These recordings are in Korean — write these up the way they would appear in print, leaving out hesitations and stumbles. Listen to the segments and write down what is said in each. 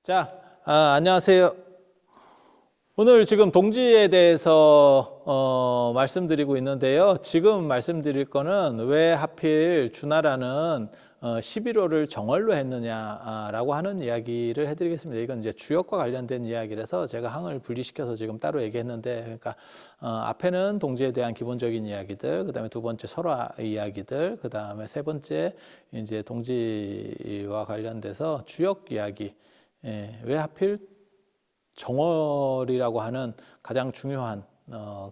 자, 안녕하세요. 오늘 지금 동지에 대해서 말씀드리고 있는데요. 지금 말씀드릴 거는 왜 하필 주나라는 11호를 정월로 했느냐라고 하는 이야기를 해드리겠습니다. 이건 이제 주역과 관련된 이야기라서 제가 항을 분리시켜서 지금 따로 얘기했는데, 그러니까 앞에는 동지에 대한 기본적인 이야기들, 그다음에 두 번째 설화 이야기들, 그다음에 세 번째 이제 동지와 관련돼서 주역 이야기. 왜 하필 정월이라고 하는 가장 중요한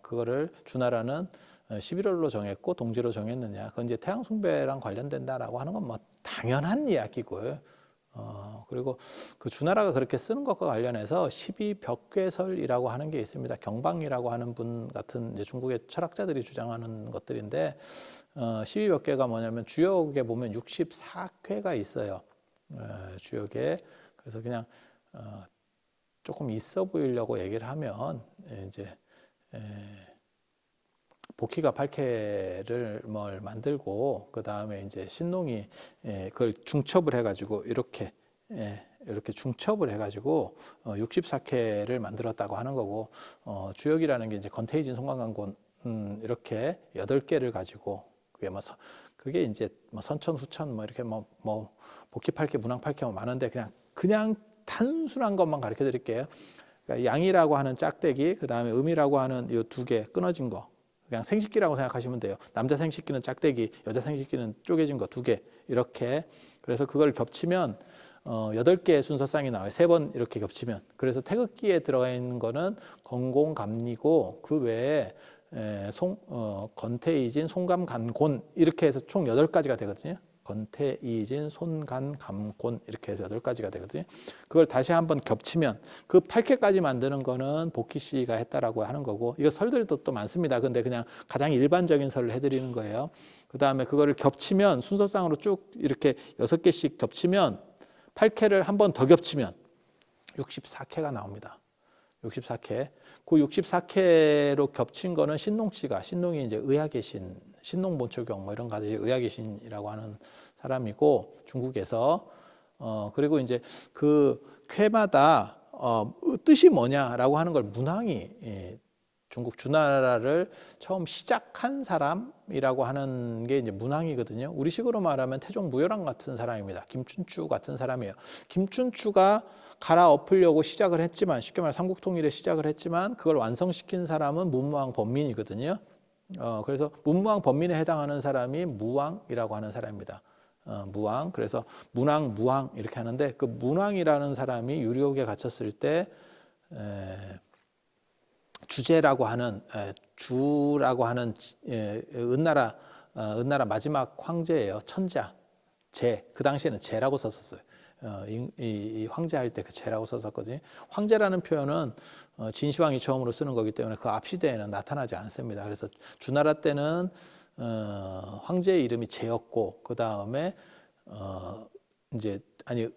그거를 주나라는 11월로 정했고 동지로 정했느냐? 그건 이제 태양 숭배랑 관련된다라고 하는 건 뭐 당연한 이야기고요. 그리고 그 주나라가 그렇게 쓰는 것과 관련해서 12벽괴설이라고 하는 게 있습니다. 경방이라고 하는 분 같은 이제 중국의 철학자들이 주장하는 것들인데 12벽괴가 뭐냐면 주역에 보면 64쾌가 있어요. 주역에. 그래서 그냥 조금 있어 보이려고 얘기를 하면 이제 복희가 8쾌를 뭘 만들고 그 다음에 이제 신농이 그걸 중첩을 해가지고 이렇게 중첩을 해가지고 64쾌를 만들었다고 하는 거고 주역이라는 게 이제 건태이진 송강간곤 이렇게 8개를 가지고 그게 이제 뭐 선천 후천 뭐 이렇게 뭐 복희 8쾌 문왕 8쾌 뭐 많은데 그냥 단순한 것만 가르쳐 드릴게요. 그러니까 양이라고 하는 짝대기, 그 다음에 음이라고 하는 이 2개 끊어진 거, 그냥 생식기라고 생각하시면 돼요. 남자 생식기는 짝대기, 여자 생식기는 쪼개진 거 2개 이렇게. 그래서 그걸 겹치면 8개의 순서쌍이 나와요. 3번 이렇게 겹치면. 그래서 태극기에 들어가 있는 거는 건공감리고 그 외에 건태이진, 송감, 간곤 이렇게 해서 총 8가지가 되거든요. 건태, 이진, 손간, 감곤 이렇게 해서 8가지가 되거든요. 그걸 다시 한번 겹치면 그 8개까지 만드는 거는 복희 씨가 했다라고 하는 거고, 이거 설들도 또 많습니다. 근데 그냥 가장 일반적인 설을 해드리는 거예요. 그 다음에 그거를 겹치면 순서상으로 쭉 이렇게 6개씩 겹치면 8개를 한 번 더 겹치면 64쾌가 나옵니다. 64쾌. 그 64쾌로 겹친 거는 신농이 이제 의학의 신, 신농본초경 뭐 이런 가지 의학의 신이라고 하는 사람이고 중국에서 그리고 이제 그 쾌마다 뜻이 뭐냐라고 하는 걸 문왕이 중국 주나라를 처음 시작한 사람이라고 하는 게 이제 문왕이거든요. 우리식으로 말하면 태종 무열왕 같은 사람입니다. 김춘추 같은 사람이에요. 김춘추가 갈아엎으려고 시작을 했지만, 쉽게 말해 삼국통일에 시작을 했지만 그걸 완성시킨 사람은 문무왕 범민이거든요. 그래서 문무왕 범민에 해당하는 사람이 무왕이라고 하는 사람입니다. 무왕. 그래서 문왕, 무왕 이렇게 하는데 그 문왕이라는 사람이 유리옥에 갇혔을 때 주제라고 하는 주라고 하는 은나라 마지막 황제예요. 천자. 제. 그 당시에는 제라고 썼었어요. 이 황제할 때 그 제라고 썼었거든요. 황제라는 표현은 진시황이 처음으로 쓰는 거기 때문에 그 앞 시대에는 나타나지 않습니다. 그래서 주나라 때는 황제의 이름이 제였고 그 다음에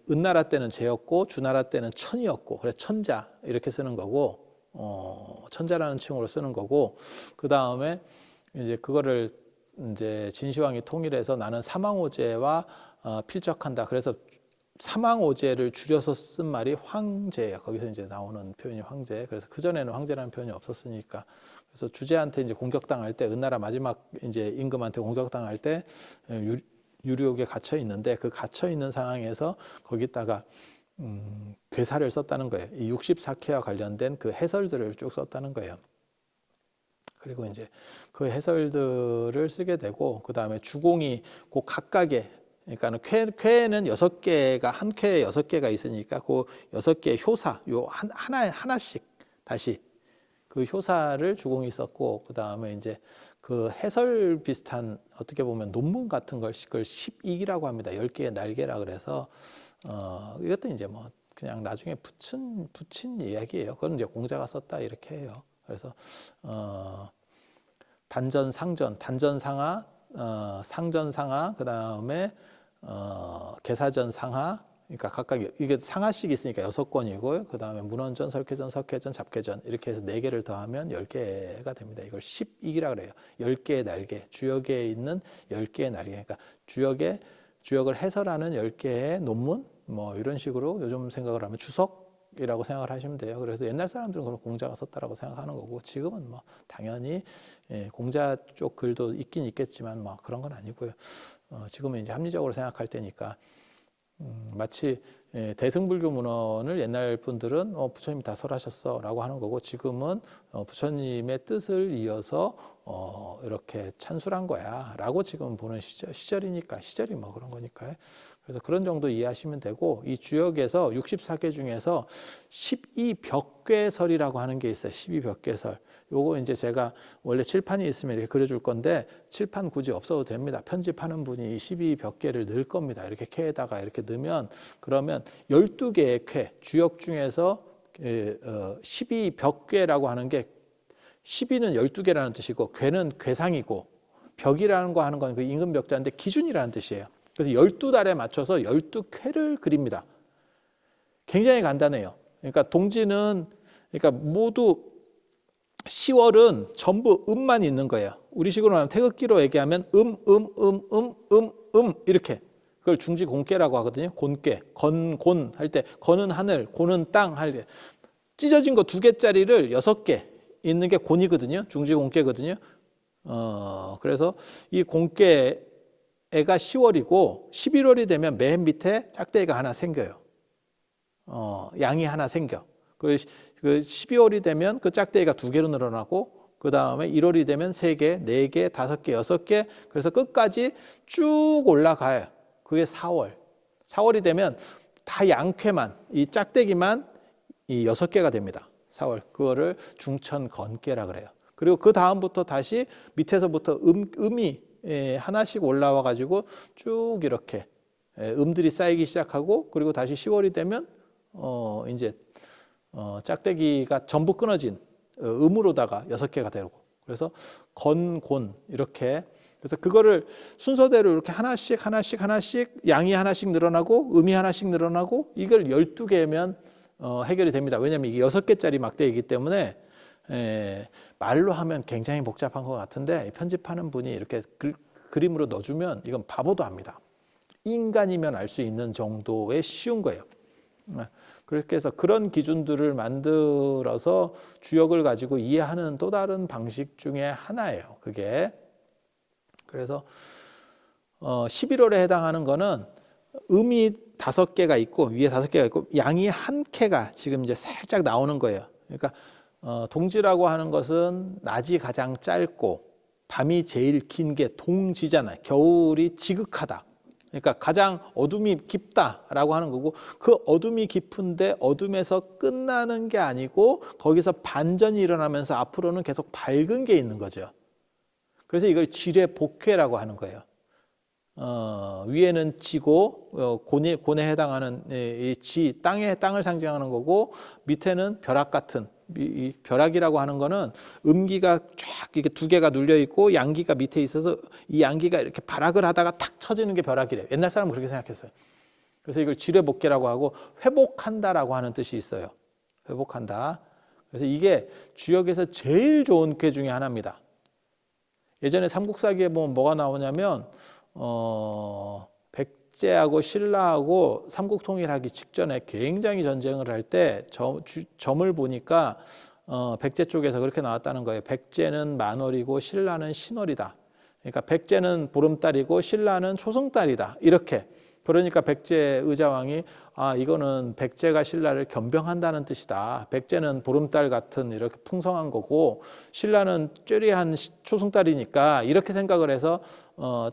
은나라 때는 제였고 주나라 때는 천이었고 그래서 천자 이렇게 쓰는 거고 천자라는 칭호로 쓰는 거고 그 다음에 이제 그거를 이제 진시황이 통일해서 나는 사망오제와 필적한다. 그래서 사망오제를 줄여서 쓴 말이 황제예요. 거기서 이제 나오는 표현이 황제. 그래서 그 전에는 황제라는 표현이 없었으니까. 그래서 주제한테 이제 공격당할 때 은나라 마지막 이제 임금한테 공격당할 때 유리옥에 갇혀 있는데 그 갇혀 있는 상황에서 거기다가 괴사를 썼다는 거예요. 이 64쾌와 관련된 그 해설들을 쭉 썼다는 거예요. 그리고 이제 그 해설들을 쓰게 되고 그 다음에 주공이 그 각각의 그러니까 쾌는 6개가 한 쾌에 6개가 있으니까 그 6개의 효사 요 하나씩 다시 그 효사를 주공이 썼고 그 다음에 이제 그 해설 비슷한 어떻게 보면 논문 같은 걸 12기라고 합니다. 10개의 날개라 그래서 이것도 이제 뭐 그냥 나중에 붙인 이야기예요. 그건 이제 공자가 썼다 이렇게 해요. 그래서 단전, 상전, 단전상하, 상전상하, 그 다음에 계사전, 상하, 그러니까 각각 이게 상하씩 있으니까 6권이고 그 다음에 문헌전, 설쾌전, 석회전, 잡회전 이렇게 해서 4개를 더하면 10개가 됩니다. 이걸 12기라 그래요. 10개의 날개, 주역에 있는 10개의 날개. 그러니까 주역을 해설하는 10개의 논문, 뭐 이런 식으로 요즘 생각을 하면 주석이라고 생각을 하시면 돼요. 그래서 옛날 사람들은 그런 공자가 썼다라고 생각하는 거고 지금은 뭐 당연히 공자 쪽 글도 있긴 있겠지만 뭐 그런 건 아니고요. 지금은 이제 합리적으로 생각할 때니까 마치 대승불교 문헌을 옛날 분들은 부처님이 다 설하셨어라고 하는 거고 지금은 부처님의 뜻을 이어서 이렇게 찬술한 거야라고 지금 보는 시절이니까 시절이 뭐 그런 거니까요. 그래서 그런 정도 이해하시면 되고 이 주역에서 64개 중에서 12벽괴설이라고 하는 게 있어요. 12벽괴설. 요거 이제 제가 원래 칠판이 있으면 이렇게 그려줄 건데 칠판 굳이 없어도 됩니다. 편집하는 분이 12벽괴를 넣을 겁니다. 이렇게 쾌에다가 이렇게 넣으면 그러면 12개의 쾌, 주역 중에서 12벽괴라고 하는 게 12는 12개라는 뜻이고 괴는 괴상이고 벽이라는 거 하는 건 그 임금 벽자인데 기준이라는 뜻이에요. 그래서 12달에 맞춰서 12쾌를 그립니다. 굉장히 간단해요. 그러니까 동지는 그러니까 모두 10월은 전부 음만 있는 거예요. 우리식으로 하면 태극기로 얘기하면 이렇게 그걸 중지곤괴라고 하거든요. 곤괴, 곤 할 때 건은 하늘, 곤은 땅 할 때 찢어진 거 2개짜리를 6개 있는 게 곤이거든요. 중지곤괴거든요. 그래서 이 곤괴 애가 10월이고 11월이 되면 맨 밑에 짝대기가 하나 생겨요. 양이 하나 생겨. 그 12월이 되면 그 짝대기가 2개로 늘어나고 그 다음에 1월이 되면 3개, 4개, 5개, 6개 그래서 끝까지 쭉 올라가요. 그게 4월. 4월이 되면 다 양쾌만 이 짝대기만 이 6개가 됩니다. 4월. 그거를 중천건괴라 그래요. 그리고 그 다음부터 다시 밑에서부터 음이 하나씩 올라와 가지고 쭉 이렇게 음들이 쌓이기 시작하고 그리고 다시 10월이 되면 이제 짝대기가 전부 끊어진 음으로다가 6개가 되고 그래서 건곤 이렇게 그래서 그거를 순서대로 이렇게 하나씩 양이 하나씩 늘어나고 음이 하나씩 늘어나고 이걸 12개면 해결이 됩니다. 왜냐하면 이게 6개짜리 막대이기 때문에 말로 하면 굉장히 복잡한 것 같은데 편집하는 분이 이렇게 그림으로 넣어주면 이건 바보도 합니다. 인간이면 알 수 있는 정도의 쉬운 거예요. 그렇게 해서 그런 기준들을 만들어서 주역을 가지고 이해하는 또 다른 방식 중에 하나예요. 그게 그래서 11월에 해당하는 거는 음이 5개가 있고 위에 5개가 있고 양이 한 쾌가 지금 이제 살짝 나오는 거예요. 그러니까 동지라고 하는 것은 낮이 가장 짧고 밤이 제일 긴 게 동지잖아요. 겨울이 지극하다. 그러니까 가장 어둠이 깊다라고 하는 거고 그 어둠이 깊은데 어둠에서 끝나는 게 아니고 거기서 반전이 일어나면서 앞으로는 계속 밝은 게 있는 거죠. 그래서 이걸 지뢰복회라고 하는 거예요. 위에는 지고 곤에 해당하는 이 땅을 상징하는 거고 밑에는 벼락 같은 이 벼락이라고 하는 거는 음기가 쫙 이렇게 2개가 눌려 있고 양기가 밑에 있어서 이 양기가 이렇게 발악을 하다가 탁 쳐지는 게 벼락이래. 옛날 사람은 그렇게 생각했어요. 그래서 이걸 지뢰복계라고 하고 회복한다라고 하는 뜻이 있어요. 회복한다. 그래서 이게 주역에서 제일 좋은 卦중에 하나입니다. 예전에 삼국사기에 보면 뭐가 나오냐면 백제하고 신라하고 삼국통일하기 직전에 굉장히 전쟁을 할 때 점을 보니까 백제 쪽에서 그렇게 나왔다는 거예요. 백제는 만월이고 신라는 신월이다. 그러니까 백제는 보름달이고 신라는 초승달이다. 이렇게. 그러니까 백제 의자왕이 이거는 백제가 신라를 겸병한다는 뜻이다. 백제는 보름달 같은 이렇게 풍성한 거고 신라는 쬐리한 초승달이니까 이렇게 생각을 해서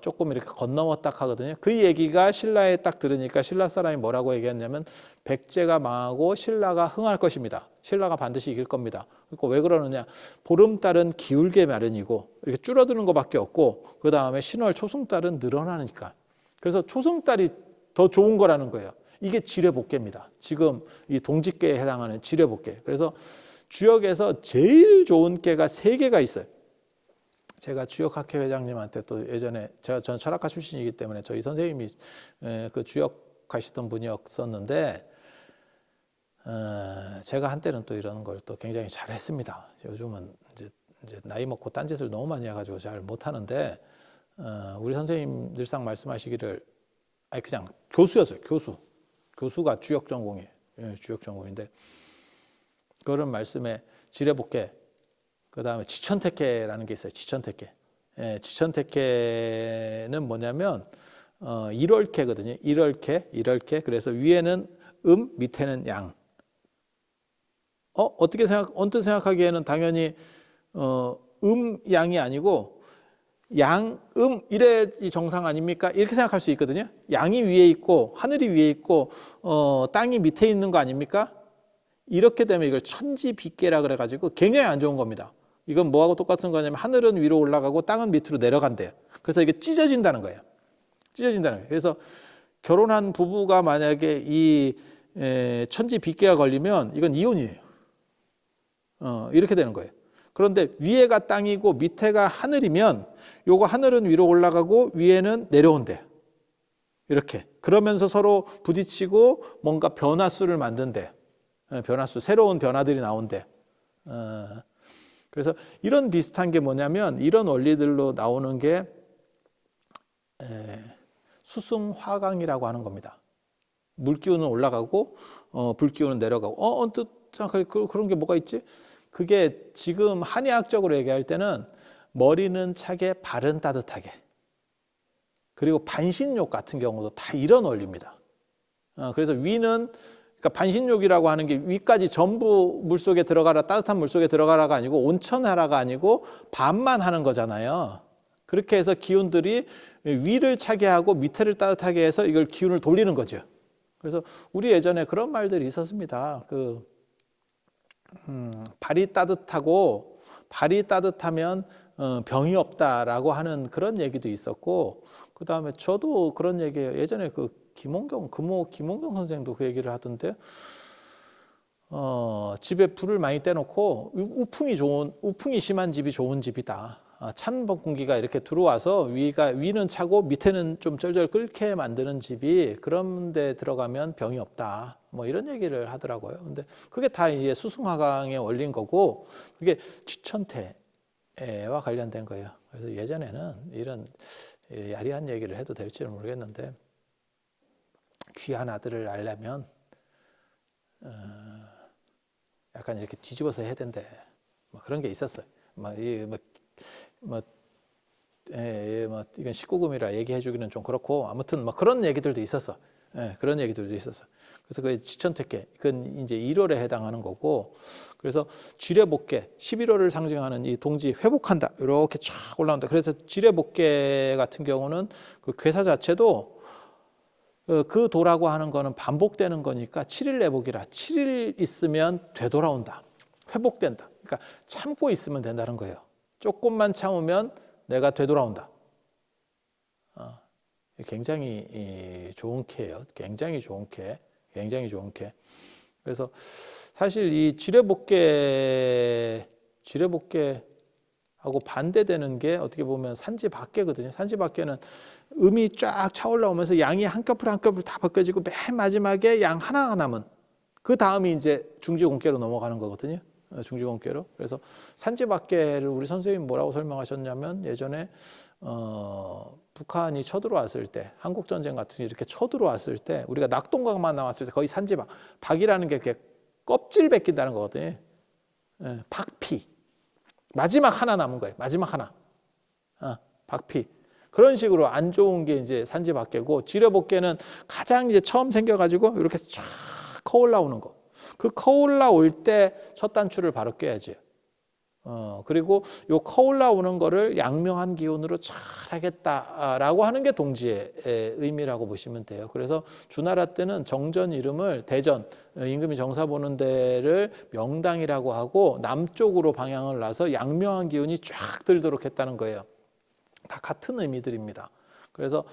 조금 이렇게 건너왔다 하거든요. 그 얘기가 신라에 딱 들으니까 신라 사람이 뭐라고 얘기했냐면 백제가 망하고 신라가 흥할 것입니다. 신라가 반드시 이길 겁니다. 그러니까 왜 그러느냐? 보름달은 기울게 마련이고 이렇게 줄어드는 것밖에 없고 그 다음에 신월 초승달은 늘어나니까. 그래서 초승달이 더 좋은 거라는 거예요. 이게 지뢰복계입니다. 지금 이 동지계에 해당하는 지뢰복계. 그래서 주역에서 제일 좋은 卦가 3개가 있어요. 제가 주역학회 회장님한테 또 예전에 저는 철학과 출신이기 때문에 저희 선생님이 그 주역하시던 분이었었는데 제가 한때는 또 이런 걸 또 굉장히 잘했습니다. 요즘은 이제 나이 먹고 딴짓을 너무 많이 해가지고 잘 못하는데 우리 선생님 늘상 말씀하시기를 그냥 교수였어요. 교수. 교수가 주역 전공이에요. 예, 주역 전공인데 그런 말씀에 지뢰복개, 그 다음에 지천택해라는 게 있어요. 지천택해. 예, 지천택해는 뭐냐면 1월캐거든요. 1월캐. 그래서 위에는 밑에는 양. 언뜻 생각하기에는 당연히 양이 아니고 양, 이래야지 정상 아닙니까? 이렇게 생각할 수 있거든요. 양이 위에 있고 하늘이 위에 있고 땅이 밑에 있는 거 아닙니까? 이렇게 되면 이걸 천지빗개라 그래가지고 굉장히 안 좋은 겁니다. 이건 뭐하고 똑같은 거냐면 하늘은 위로 올라가고 땅은 밑으로 내려간대요. 그래서 이게 찢어진다는 거예요. 그래서 결혼한 부부가 만약에 이 천지빗개가 걸리면 이건 이혼이에요. 이렇게 되는 거예요. 그런데 위에가 땅이고 밑에가 하늘이면 요거 하늘은 위로 올라가고 위에는 내려온대요. 이렇게. 그러면서 서로 부딪히고 뭔가 변화수를 만든대. 변화수, 새로운 변화들이 나온대. 그래서 이런 비슷한 게 뭐냐면 이런 원리들로 나오는 게 수승화강이라고 하는 겁니다. 물기운은 올라가고 불기운은 내려가고 언뜻 생각하기 그런 게 뭐가 있지? 그게 지금 한의학적으로 얘기할 때는 머리는 차게 발은 따뜻하게, 그리고 반신욕 같은 경우도 다 이런 원리입니다. 그래서 위는, 그러니까 반신욕이라고 하는 게 위까지 전부 물속에 들어가라, 따뜻한 물속에 들어가라가 아니고 온천하라가 아니고 반만 하는 거잖아요. 그렇게 해서 기운들이 위를 차게 하고 밑에를 따뜻하게 해서 이걸 기운을 돌리는 거죠. 그래서 우리 예전에 그런 말들이 있었습니다. 발이 따뜻하면 병이 없다라고 하는 그런 얘기도 있었고, 그 다음에 저도 그런 얘기예요. 예전에 김홍경 선생님도 그 얘기를 하던데, 집에 불을 많이 떼놓고 우풍이 심한 집이 좋은 집이다. 찬 공기가 이렇게 들어와서 위는 차고 밑에는 좀 쩔쩔 끓게 만드는 집이 그런 데 들어가면 병이 없다. 뭐 이런 얘기를 하더라고요. 근데 그게 다 이제 수승화강의 원리인 거고, 그게 지천태와 관련된 거예요. 그래서 예전에는 이런 야리한 얘기를 해도 될지는 모르겠는데, 귀한 아들을 낳으려면 약간 이렇게 뒤집어서 해야 된대. 뭐 그런 게 있었어요. 이건 19금이라 얘기해 주기는 좀 그렇고, 아무튼 그런 얘기들도 있었어. 그런 얘기들도 있었어. 그래서 그 지천택해, 그건 이제 1월에 해당하는 거고, 그래서 지뢰복개, 11월을 상징하는 이 동지 회복한다, 이렇게 쫙 올라온다. 그래서 지뢰복개 같은 경우는 그 괴사 자체도 그 도라고 하는 거는 반복되는 거니까 7일 내복이라 7일 있으면 되돌아온다, 회복된다. 그러니까 참고 있으면 된다는 거예요. 조금만 참으면 내가 되돌아온다. 굉장히 좋은 캐예요. 굉장히 좋은 캐. 그래서 사실 이 지뢰복개하고 반대되는 게 어떻게 보면 산지박개거든요. 산지박개는 음이 쫙 차올라오면서 양이 한 꺼풀 한 꺼풀 다 벗겨지고 맨 마지막에 양 하나가 남은, 그 다음이 이제 중지공개로 넘어가는 거거든요. 중지공개로. 그래서 산지박개를 우리 선생님이 뭐라고 설명하셨냐면, 예전에 북한이 쳐들어왔을 때, 한국전쟁 같은 게 이렇게 쳐들어왔을 때, 우리가 낙동강만 나왔을 때 거의 산지박, 박이라는 게 이렇게 껍질 벗긴다는 거거든요. 박피. 마지막 하나 남은 거예요. 마지막 하나. 박피. 그런 식으로 안 좋은 게 이제 산지박개고, 지뢰복개는 가장 이제 처음 생겨가지고 이렇게 쫙 커 올라오는 거. 그 커 올라올 때 첫 단추를 바로 껴야지. 그리고 요 커 올라오는 거를 양명한 기운으로 잘 하겠다라고 하는 게 동지의 의미라고 보시면 돼요. 그래서 주나라 때는 정전 이름을 대전, 임금이 정사 보는 데를 명당이라고 하고, 남쪽으로 방향을 놔서 양명한 기운이 쫙 들도록 했다는 거예요. 다 같은 의미들입니다. 그래서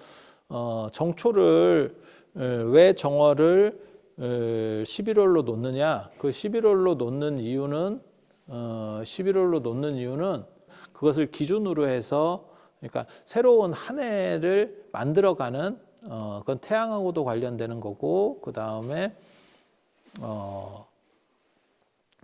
정초를, 왜 정월을 11월로 놓느냐, 그 11월로 놓는 이유는 그것을 기준으로 해서, 그러니까 새로운 한 해를 만들어가는, 그건 태양하고도 관련되는 거고, 그 다음에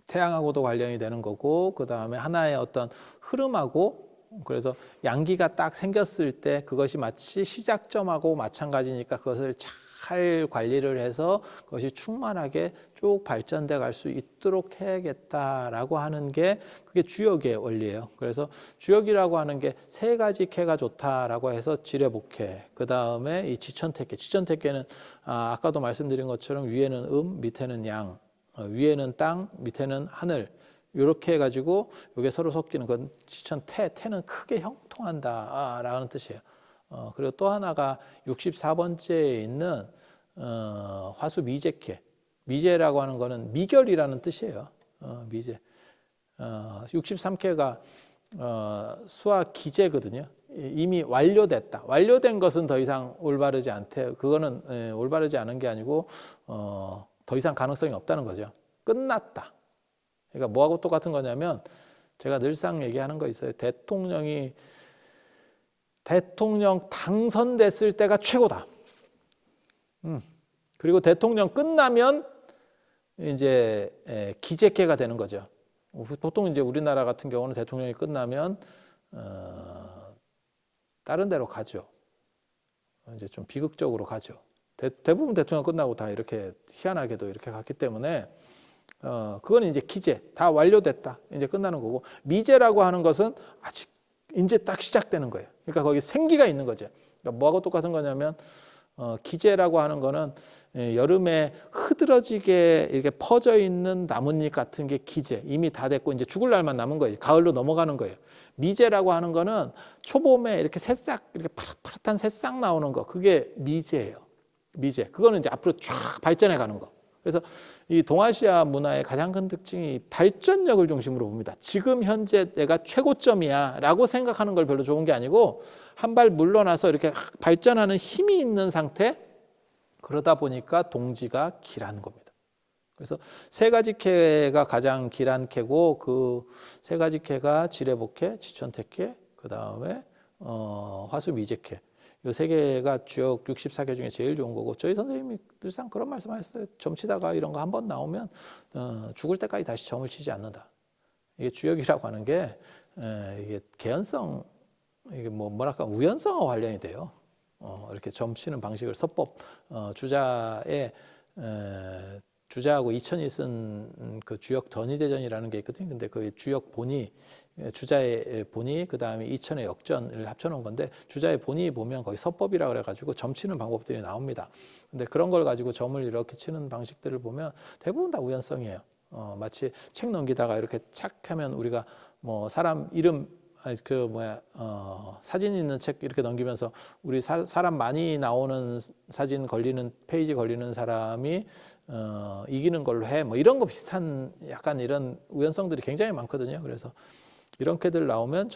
태양하고도 관련이 되는 거고, 그 다음에 하나의 어떤 흐름하고, 그래서 양기가 딱 생겼을 때 그것이 마치 시작점하고 마찬가지니까 그것을 잘 잘 관리를 해서 그것이 충만하게 쭉 발전돼 갈 수 있도록 해야겠다라고 하는 게 그게 주역의 원리예요. 그래서 주역이라고 하는 게 세 가지 캐가 좋다라고 해서 지뢰복캐, 그 다음에 이 지천택캐. 지천택캐는 아까도 말씀드린 것처럼 위에는 밑에는 양, 위에는 땅, 밑에는 하늘. 이렇게 해가지고 이게 서로 섞이는 건 지천태, 태는 크게 형통한다라는 뜻이에요. 그리고 또 하나가 64번째에 있는 화수 미제캐. 미제라고 하는 거는 미결이라는 뜻이에요. 미제. 63캐가 수화 기제거든요. 이미 완료됐다. 완료된 것은 더 이상 올바르지 않대. 그거는 올바르지 않은 게 아니고 더 이상 가능성이 없다는 거죠. 끝났다. 그러니까 뭐하고 똑같은 거냐면 제가 늘상 얘기하는 거 있어요. 대통령 당선됐을 때가 최고다. 그리고 대통령 끝나면 이제 기재캐가 되는 거죠. 보통 이제 우리나라 같은 경우는 대통령이 끝나면 다른 데로 가죠. 이제 좀 비극적으로 가죠. 대부분 대통령 끝나고 다 이렇게 희한하게도 이렇게 갔기 때문에 그건 이제 기재 다 완료됐다. 이제 끝나는 거고 미제라고 하는 것은 아직 이제 딱 시작되는 거예요. 그러니까 거기 생기가 있는 거죠. 그러니까 뭐하고 똑같은 거냐면 기제라고 하는 거는 여름에 흐드러지게 이렇게 퍼져 있는 나뭇잎 같은 게 기제. 이미 다 됐고 이제 죽을 날만 남은 거예요. 가을로 넘어가는 거예요. 미제라고 하는 거는 초봄에 이렇게 새싹 이렇게 파릇파릇한 새싹 나오는 거. 그게 미제예요. 미제. 그거는 이제 앞으로 쫙 발전해 가는 거. 그래서 이 동아시아 문화의 가장 큰 특징이 발전력을 중심으로 봅니다. 지금 현재 내가 최고점이야 라고 생각하는 걸 별로 좋은 게 아니고 한 발 물러나서 이렇게 발전하는 힘이 있는 상태. 그러다 보니까 동지가 길한 겁니다. 그래서 세 가지 캐가 가장 길한 캐고 그 세 가지 캐가 지뢰복캐, 지천택캐, 그 다음에 화수미제캐. 이 세 개가 주역 64개 중에 제일 좋은 거고 저희 선생님이 늘상 그런 말씀하셨어요. 점 치다가 이런 거 한번 나오면 죽을 때까지 다시 점을 치지 않는다. 이게 주역이라고 하는 게 이게 개연성, 이게 뭐랄까 우연성과 관련이 돼요. 이렇게 점 치는 방식을 서법 주자하고 이천이 쓴 그 주역 전이대전이라는 게 있거든요. 근데 그 주역 본이 주자의 본이 그 다음에 이천의 역전을 합쳐놓은 건데 주자의 본이 보면 거기 서법이라 그래가지고 점 치는 방법들이 나옵니다. 근데 그런 걸 가지고 점을 이렇게 치는 방식들을 보면 대부분 다 우연성이에요. 마치 책 넘기다가 이렇게 착 하면 우리가 뭐 사람 이름 사진 있는 책 이렇게 넘기면서 우리 사람 많이 나오는 사진 걸리는 페이지 걸리는 사람이 이기는 걸로 해. 뭐 이런 거 비슷한 약간 이런 우연성들이 굉장히 많거든요. 그래서 이런 캐들 나오면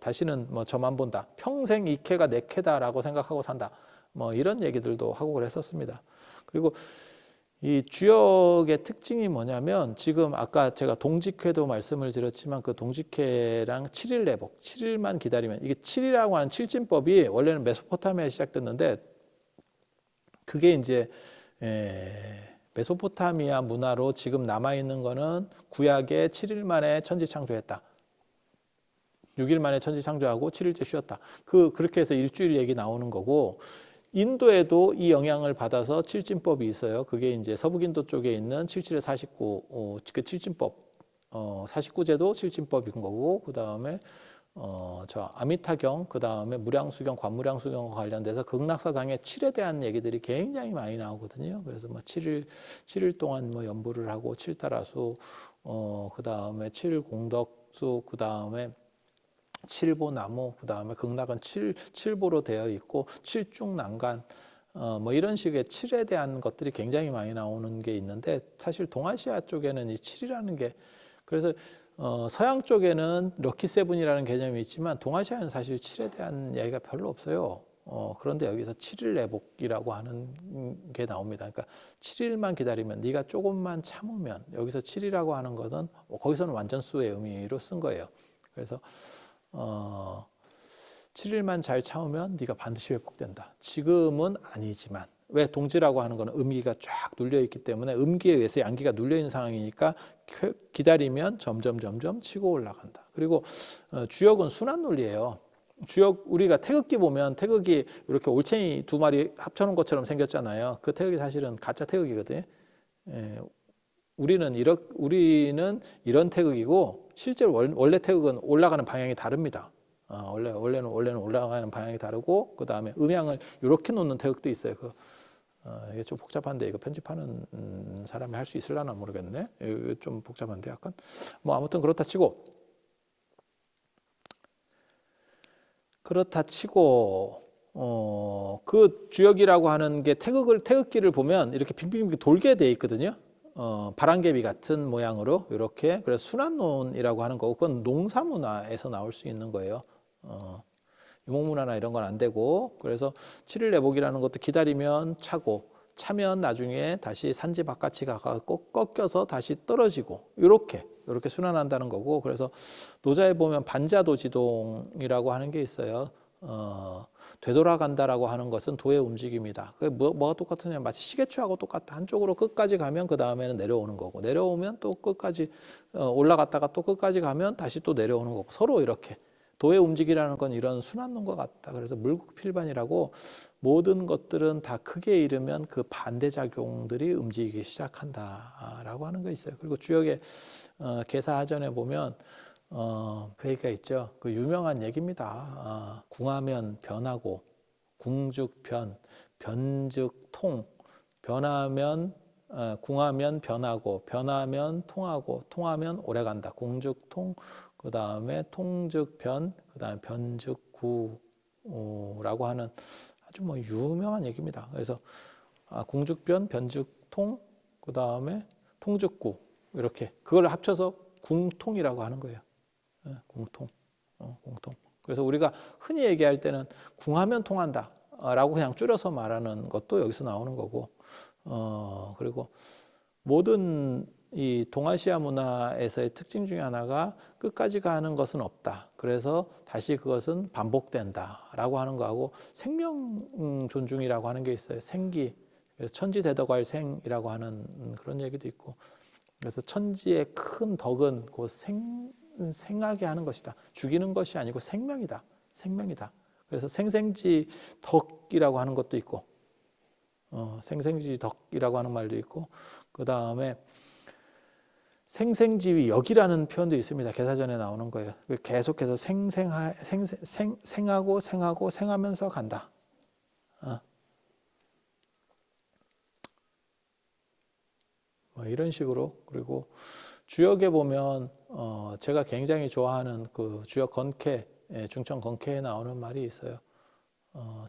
다시는 뭐 점 안 본다. 평생 이 캐가 내 캐다라고 생각하고 산다. 뭐 이런 얘기들도 하고 그랬었습니다. 그리고 이 주역의 특징이 뭐냐면 지금 아까 제가 동직회도 말씀을 드렸지만 그 동직회랑 7일 내복, 7일만 기다리면 이게 7이라고 하는 칠진법이 원래는 메소포타미아에 시작됐는데 그게 이제 메소포타미아 문화로 지금 남아있는 거는 구약에 7일 만에 천지 창조했다. 6일 만에 천지 창조하고 7일째 쉬었다. 그렇게 해서 일주일 얘기 나오는 거고 인도에도 이 영향을 받아서 칠진법이 있어요. 그게 이제 서북인도 쪽에 있는 77의 49, 그 칠진법, 49제도 칠진법인 거고, 그 다음에 아미타경, 그 다음에 무량수경, 관무량수경과 관련돼서 극락사상의 7에 대한 얘기들이 굉장히 많이 나오거든요. 그래서 뭐 7일 동안 뭐 연부를 하고 7달아수, 그 다음에 7공덕수, 그 다음에 7보나무, 그 다음에 극락은 7보로 되어 있고 7중난간, 뭐 이런 식의 7에 대한 것들이 굉장히 많이 나오는 게 있는데 사실 동아시아 쪽에는 이 7이라는 게 그래서 서양 쪽에는 럭키 세븐이라는 개념이 있지만 동아시아는 사실 7에 대한 이야기가 별로 없어요. 그런데 여기서 7일 내복이라고 하는 게 나옵니다. 그러니까 7일만 기다리면 네가 조금만 참으면 여기서 7이라고 하는 것은 거기서는 완전수의 의미로 쓴 거예요. 그래서 7일만 잘 참으면 네가 반드시 회복된다. 지금은 아니지만 왜 동지라고 하는 거는 음기가 쫙 눌려 있기 때문에 음기에 의해서 양기가 눌려 있는 상황이니까 기다리면 점점 치고 올라간다. 그리고 주역은 순환 논리예요. 주역 우리가 태극기 보면 태극이 이렇게 올챙이 두 마리 합쳐놓은 것처럼 생겼잖아요. 그 태극이 사실은 가짜 태극이거든요. 예, 우리는 이런 태극이고 실제로 원래 태극은 올라가는 방향이 다릅니다. 원래는 올라가는 방향이 다르고 그 다음에 음향을 이렇게 놓는 태극도 있어요. 이게 좀 복잡한데 이거 편집하는 사람이 할 수 있을라나 모르겠네. 이거 좀 복잡한데 약간 뭐 아무튼 그렇다 치고 그 주역이라고 하는 게 태극기를 보면 이렇게 빙빙빙 돌게 돼 있거든요. 바람개비 같은 모양으로 이렇게. 그래서 순환론이라고 하는 거고 그건 농사문화에서 나올 수 있는 거예요. 유목문화나 이런 건 안 되고 그래서 7일 내복이라는 것도 기다리면 차고 차면 나중에 다시 산지 바깥이 가고 꺾여서 다시 떨어지고 이렇게 순환한다는 거고 그래서 노자에 보면 반자도지동이라고 하는 게 있어요. 되돌아간다라고 하는 것은 도의 움직임이다. 그게 뭐가 똑같으냐? 마치 시계추하고 똑같다. 한쪽으로 끝까지 가면 그 다음에는 내려오는 거고 내려오면 또 끝까지 올라갔다가 또 끝까지 가면 다시 또 내려오는 거고 서로 이렇게 도의 움직이라는 건 이런 순환론과 같다. 그래서 물극필반이라고 모든 것들은 다 크게 이르면 그 반대작용들이 움직이기 시작한다라고 하는 거 있어요. 그리고 주역의 개사하전에 보면 그 얘기가 있죠. 그 유명한 얘기입니다. 궁하면 변하고 궁즉변, 변즉통, 변하면 궁하면 변하고 변하면 통하고 통하면 오래간다. 궁즉통 그 다음에 통즉변, 그 다음에 변즉구라고 하는 아주 뭐 유명한 얘기입니다. 그래서 궁즉변, 변즉통, 그 다음에 통즉구 이렇게 그걸 합쳐서 궁통이라고 하는 거예요. 궁통, 공통. 그래서 우리가 흔히 얘기할 때는 궁하면 통한다라고 그냥 줄여서 말하는 것도 여기서 나오는 거고, 그리고 모든 이 동아시아 문화에서의 특징 중에 하나가 끝까지 가는 것은 없다. 그래서 다시 그것은 반복된다라고 하는 거하고 생명 존중이라고 하는 게 있어요. 생기. 그래서 천지대덕할 생이라고 하는 그런 얘기도 있고. 그래서 천지의 큰 덕은 곧 생하게 하는 것이다. 죽이는 것이 아니고 생명이다. 생명이다. 그래서 생생지 덕이라고 하는 것도 있고, 생생지 덕이라고 하는 말도 있고, 그 다음에 생생지위 역이라는 표현도 있습니다. 개사전에 나오는 거예요. 계속해서 생하고 생하면서 간다. 뭐 이런 식으로. 그리고 주역에 보면 제가 굉장히 좋아하는 그 주역 건캐, 중천 건캐에 나오는 말이 있어요.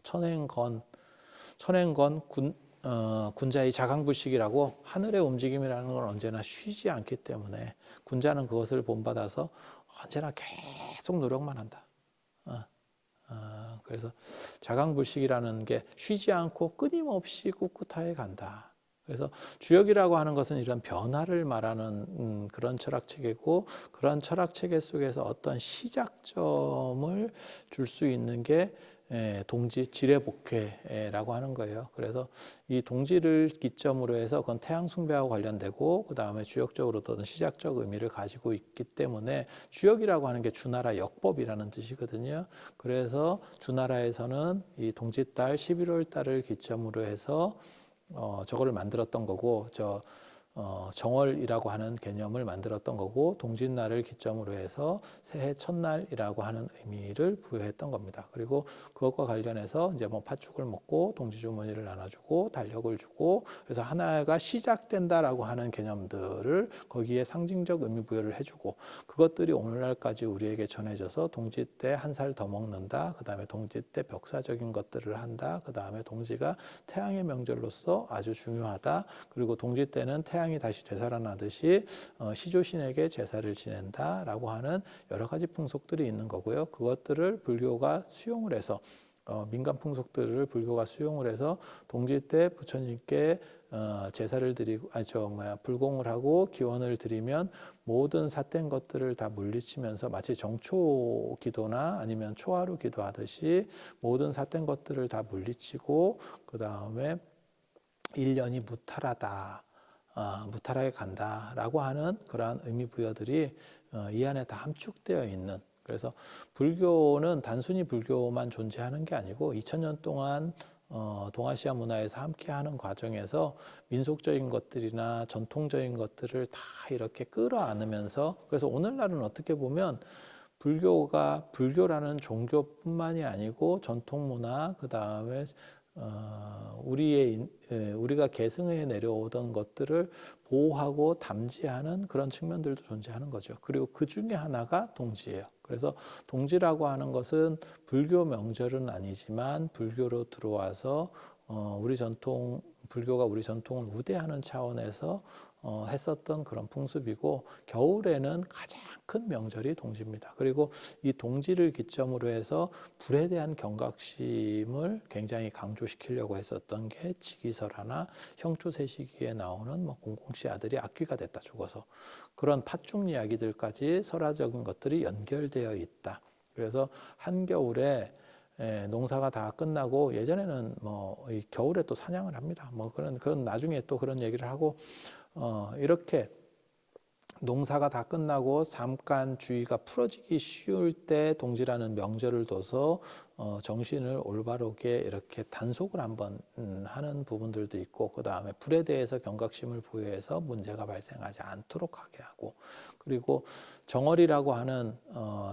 천행건 군자의 자강불식이라고 하늘의 움직임이라는 건 언제나 쉬지 않기 때문에 군자는 그것을 본받아서 언제나 계속 노력만 한다. 그래서 자강불식이라는 게 쉬지 않고 끊임없이 꿋꿋하게 간다. 그래서 주역이라고 하는 것은 이런 변화를 말하는 그런 철학체계고 그런 철학체계 속에서 어떤 시작점을 줄 수 있는 게 동지 지례복회라고 하는 거예요. 그래서 이 동지를 기점으로 해서 그건 태양 숭배하고 관련되고 그 다음에 주역적으로 어떤 시작적 의미를 가지고 있기 때문에 주역이라고 하는 게 주나라 역법이라는 뜻이거든요. 그래서 주나라에서는 이 동지달 11월 달을 기점으로 해서 저거를 만들었던 거고 정월이라고 하는 개념을 만들었던 거고 동짓날을 기점으로 해서 새해 첫날이라고 하는 의미를 부여했던 겁니다. 그리고 그것과 관련해서 이제 뭐 팥죽을 먹고 동지주머니를 나눠주고 달력을 주고 그래서 하나가 시작된다라고 하는 개념들을 거기에 상징적 의미 부여를 해주고 그것들이 오늘날까지 우리에게 전해져서 동지 때 한 살 더 먹는다. 그 다음에 동지 때 벽사적인 것들을 한다. 그 다음에 동지가 태양의 명절로서 아주 중요하다. 그리고 동지 때는 태양이 다시 되살아나듯이 시조신에게 제사를 지낸다라고 하는 여러 가지 풍속들이 있는 거고요. 그것들을 불교가 수용을 해서 민간 풍속들을 불교가 수용을 해서 동지 때 부처님께 제사를 드리고 불공을 하고 기원을 드리면 모든 삿된 것들을 다 물리치면서 마치 정초 기도나 아니면 초하루 기도하듯이 모든 삿된 것들을 다 물리치고 그 다음에 1년이 무탈하게 간다라고 하는 그러한 의미 부여들이 이 안에 다 함축되어 있는 그래서 불교는 단순히 불교만 존재하는 게 아니고 2000년 동안 동아시아 문화에서 함께하는 과정에서 민속적인 것들이나 전통적인 것들을 다 이렇게 끌어안으면서 그래서 오늘날은 어떻게 보면 불교가 불교라는 종교뿐만이 아니고 전통 문화 그 다음에 우리가 계승해 내려오던 것들을 보호하고 담지하는 그런 측면들도 존재하는 거죠. 그리고 그 중에 하나가 동지예요. 그래서 동지라고 하는 것은 불교 명절은 아니지만 불교로 들어와서 불교가 우리 전통을 우대하는 차원에서 했었던 그런 풍습이고 겨울에는 가장 큰 명절이 동지입니다. 그리고 이 동지를 기점으로 해서 불에 대한 경각심을 굉장히 강조시키려고 했었던 게 지기설하나 형초세시기에 나오는 뭐 공공씨 아들이 악귀가 됐다 죽어서 그런 팥죽 이야기들까지 설화적인 것들이 연결되어 있다. 그래서 한겨울에 농사가 다 끝나고 예전에는 뭐 겨울에 또 사냥을 합니다. 뭐 그런 나중에 또 그런 얘기를 하고 이렇게 농사가 다 끝나고 잠깐 주의가 풀어지기 쉬울 때 동지라는 명절을 둬서 정신을 올바르게 이렇게 단속을 한번 하는 부분들도 있고 그 다음에 불에 대해서 경각심을 부여해서 문제가 발생하지 않도록 하게 하고 그리고 정월이라고 하는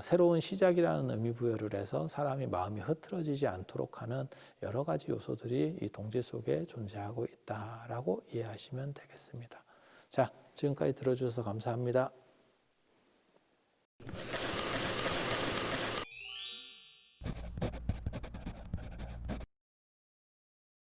새로운 시작이라는 의미 부여를 해서 사람이 마음이 흐트러지지 않도록 하는 여러 가지 요소들이 이 동지 속에 존재하고 있다라고 이해하시면 되겠습니다. 자, 지금까지 들어주셔서 감사합니다.